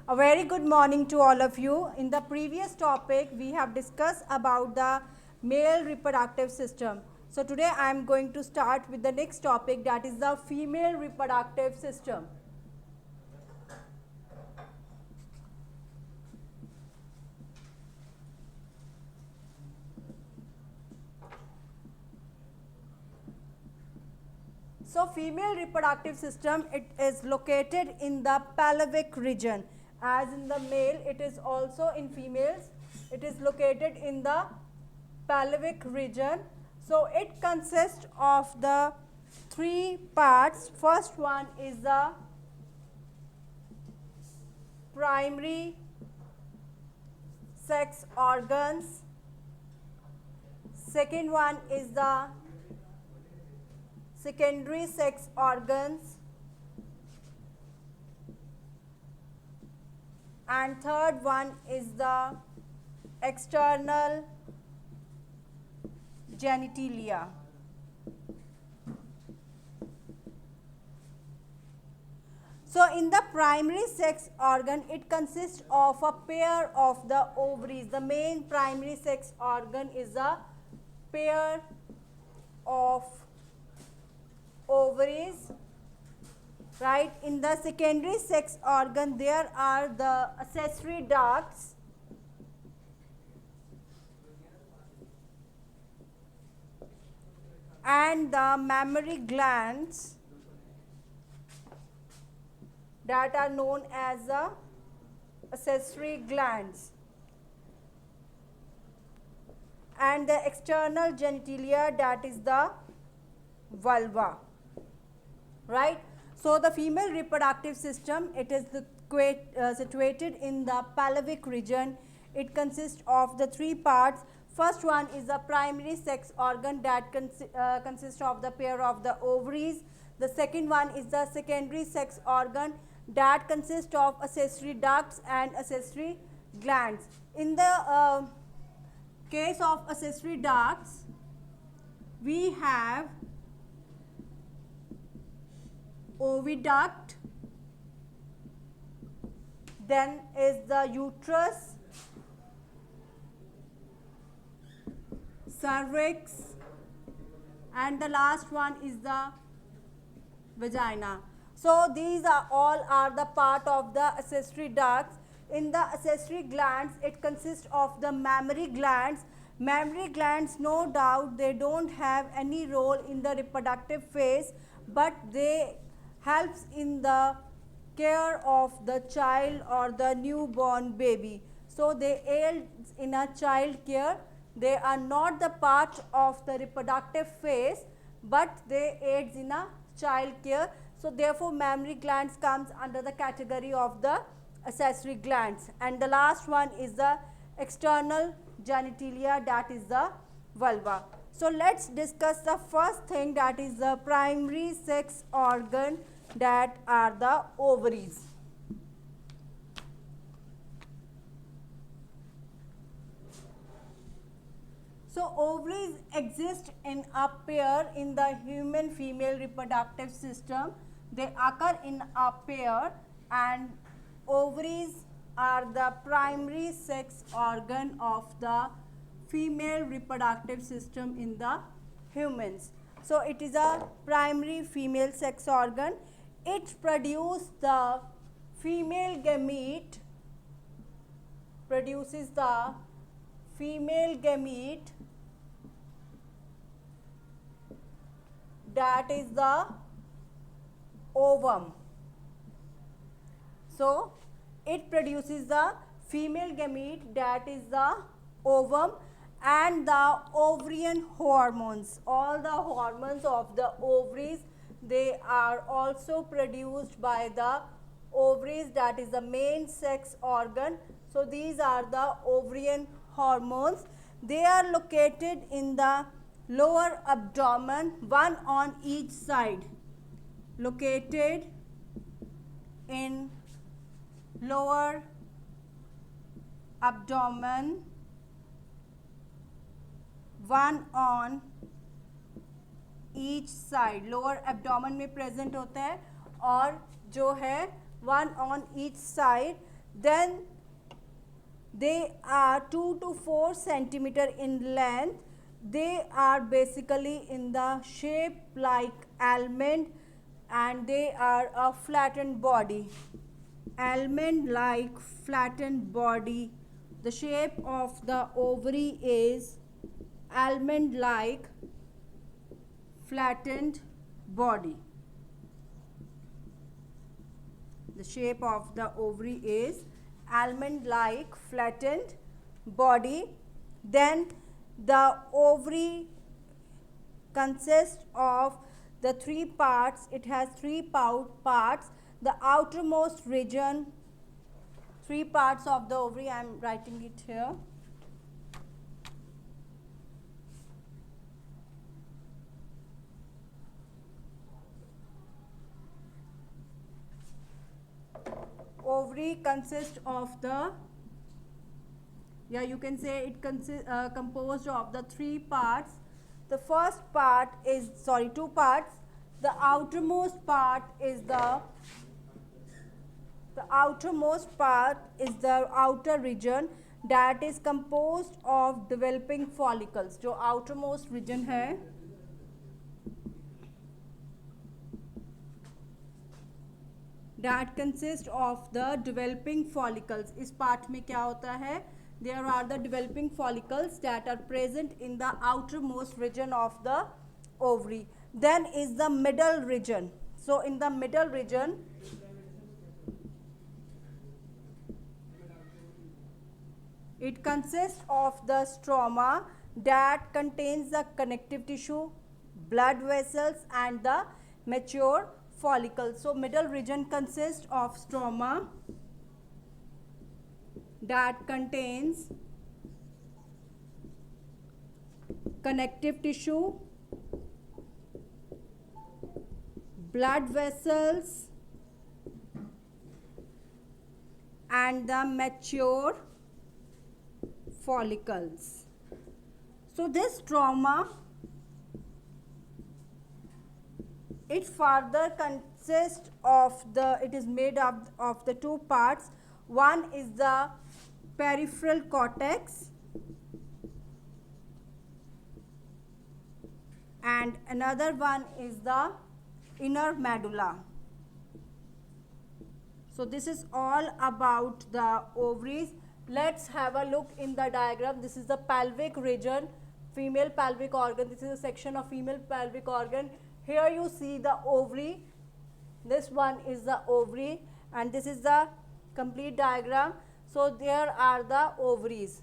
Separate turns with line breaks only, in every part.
A very good morning to all of you. In the previous topic, we have discussed about the male reproductive system. So today I am going to start with the next topic, that is the female reproductive system. So female reproductive system, it is located in the pelvic region. As in the male, it is also in females. It is located in the pelvic region. So it consists of the three parts. First one is the primary sex organs. Second one is the secondary sex organs, and third one is the external genitalia. So in the primary sex organ, it consists of a pair of the ovaries. The main primary sex organ is a pair of ovaries, right? In the secondary sex organ, there are the accessory ducts, and the mammary glands that are known as the accessory glands, and the external genitalia, that is the vulva. Right? So the female reproductive system, it is situated in the pelvic region. It consists of the three parts. First one is the primary sex organ that consists of the pair of the ovaries. The second one is the secondary sex organ that consists of accessory ducts and accessory glands. In the case of accessory ducts, we have oviduct, then is the uterus, cervix, and the last one is the vagina. So these are all the part of the accessory ducts. In the accessory glands, it consists of the mammary glands. Mammary glands, no doubt, they don't have any role in the reproductive phase, but they helps in the care of the child or the newborn baby. So they aid in a child care. They are not the part of the reproductive phase, but they aid in a child care. So therefore mammary glands comes under the category of the accessory glands. And the last one is the external genitalia, that is the vulva. So let's discuss the first thing, that is the primary sex organ, that are the ovaries. So ovaries exist in a pair in the human female reproductive system. They occur in a pair, and ovaries are the primary sex organ of the female reproductive system in the humans. So it is a primary female sex organ. It produces the female gamete, that is the ovum. So it produces the female gamete, that is the ovum, and the ovarian hormones. All the hormones of the ovaries, they are also produced by the ovaries, that is the main sex organ. So these are the ovarian hormones. They are located in the lower abdomen, one on each side. Located in lower abdomen, one on each side. Lower abdomen में present होता है और जो है one on each side. Then they are 2 to 4 centimeter in length. They are basically in the shape like almond, and they are a flattened body. Almond like flattened body. The shape of the ovary is almond like flattened body. The shape of the ovary is almond like flattened body. Then the ovary consists of the three parts. It has three parts. The outermost region, three parts of the ovary, I am writing it here. Ovary consists of the, you can say it composed of the three parts. The first part is, two parts. The outermost part is the outermost part is the outer region that is composed of developing follicles. जो outermost region है, that consists of the developing follicles. इस part में क्या होता है? There are the developing follicles that are present in the outermost region of the ovary. Then is the middle region. So in the middle region, it consists of the stroma that contains the connective tissue, blood vessels, and the mature follicles. So middle region consists of stroma that contains connective tissue, blood vessels, and the mature follicles. So this stroma, it further consists of it is made up of the two parts. One is the peripheral cortex and another one is the inner medulla. So this is all about the ovaries. Let's have a look in the diagram. This is the pelvic region, female pelvic organ. This is a section of female pelvic organ. Here you see the ovary. This one is the ovary and this is the complete diagram. So there are the ovaries.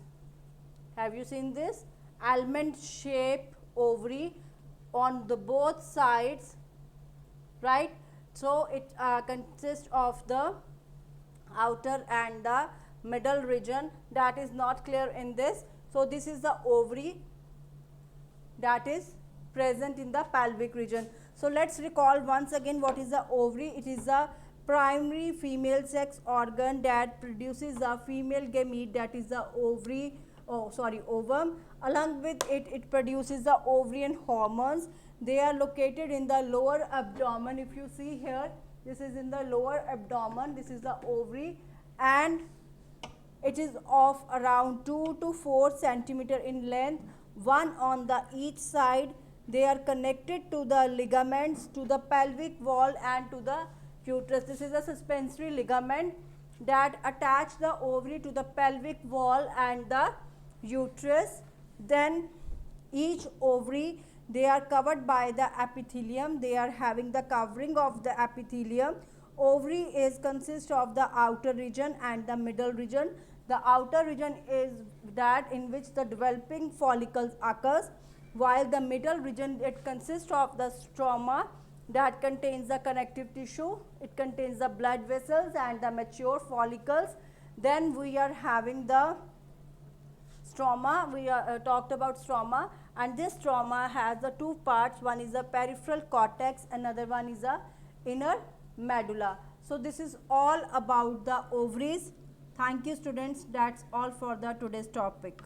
Have you seen this? Almond shape ovary on the both sides, right? So it consists of the outer and the middle region. That is not clear in this. So this is the ovary that is present in the pelvic region. So let's recall once again what is the ovary. It is the primary female sex organ that produces the female gamete, that is the ovum. Along with it, it produces the ovarian hormones. They are located in the lower abdomen. If you see here, this is in the lower abdomen. This is the ovary and it is of around 2 to 4 centimeter in length, one on the each side. They are connected to the ligaments, to the pelvic wall and to the uterus. This is a suspensory ligament that attach the ovary to the pelvic wall and the uterus. Then each ovary, they are covered by the epithelium. They are having the covering of the epithelium. Ovary consists of the outer region and the middle region. The outer region is that in which the developing follicles occurs, while the middle region, it consists of the stroma that contains the connective tissue, it contains the blood vessels and the mature follicles. Then we are having the stroma. We talked about stroma, and this stroma has the two parts. One is the peripheral cortex, another one is the inner medulla. So this is all about the ovaries. Thank you students. That's all for the today's topic.